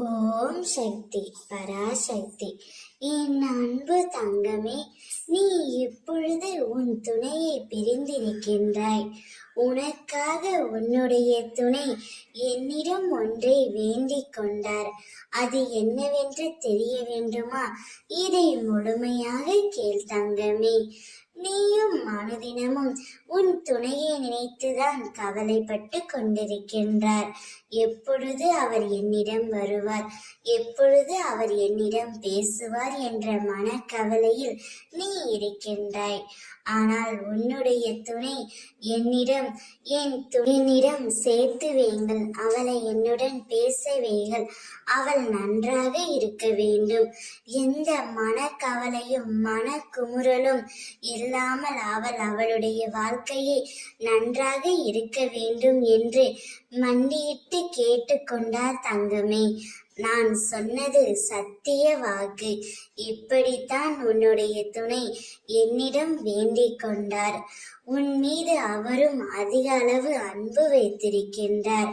ஓம் சக்தி பராசக்தி. என் அன்பு தங்கமே, நீ இப்பொழுது உன் துணையை பிரிந்திருக்கின்றாய். உனக்காக உன்னுடைய துணை என்னிடம் ஒன்றை வேண்டிக் கொண்டார். அது என்னவென்று தெரிய வேண்டுமா? இதை முழுமையாக கேள் தங்கமே. நீயும் மனுதினமும் உன் துணையை நினைத்துதான் கவலைப்பட்டு கொண்டிருக்கின்றார். எப்பொழுது அவர் என்னிடம் வருவார், எப்பொழுது அவர் என்னிடம் பேசுவார் என்ற மனக்கவலையில் நீ இருக்கின்றாய். ஆனால் உன்னுடைய துணை என்னிடம் சேர்த்து வைங்கள், அவளை என்னுடன் பேச வைங்கள், அவள் நன்றாக இருக்க வேண்டும். எந்த மனக்கவலையும் மனக்குமுறலும் இல்லாமல் அவளுடைய வாழ்க்கையை நன்றாக இருக்க வேண்டும் என்று மண்டியிட்டு கேட்டுக்கொண்டார் தங்கமே. நான் சொன்னது சத்திய வாக்கு. இப்படித்தான் உன்னுடைய துணை என்னிடம் வேண்டிக் கொண்டார். உன் மீது அவரும் அதிக அளவு அன்பு வைத்திருக்கின்றார்.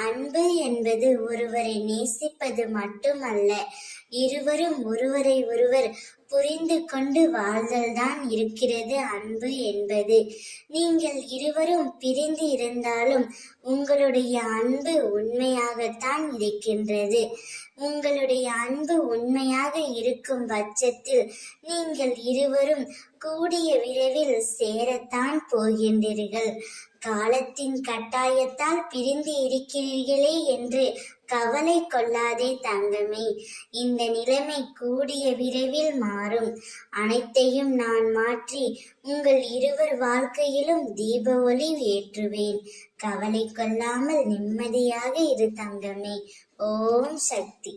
அன்பு என்பது ஒருவரை நேசிப்பது மட்டுமல்ல, இருவரும் ஒருவரை ஒருவர் புரிந்து கொண்டு வாழ்தல் தான் இருக்கிறது அன்பு என்பது. நீங்கள் இருவரும் பிரிந்து இருந்தாலும் உங்களுடைய அன்பு உண்மையாகத்தான் இருக்கின்றது. உங்களுடைய அன்பு உண்மையாக இருக்கும் பட்சத்தில் நீங்கள் இருவரும் கூடிய விரைவில் சேரத்தான் போகின்றீர்கள். காலத்தின் கட்டாயத்தால் பிரிந்து இருக்கிறீர்களே என்று கவலை கொள்ளாதே தங்கமே. இந்த நிலைமை கூடிய விரைவில் மாறும். அனைத்தையும் நான் மாற்றி உங்கள் இருவர் வாழ்க்கையிலும் தீப ஒளி ஏற்றுவேன். கவலை கொள்ளாமல் நிம்மதியாக இரு தங்கமே. ஓம் சக்தி.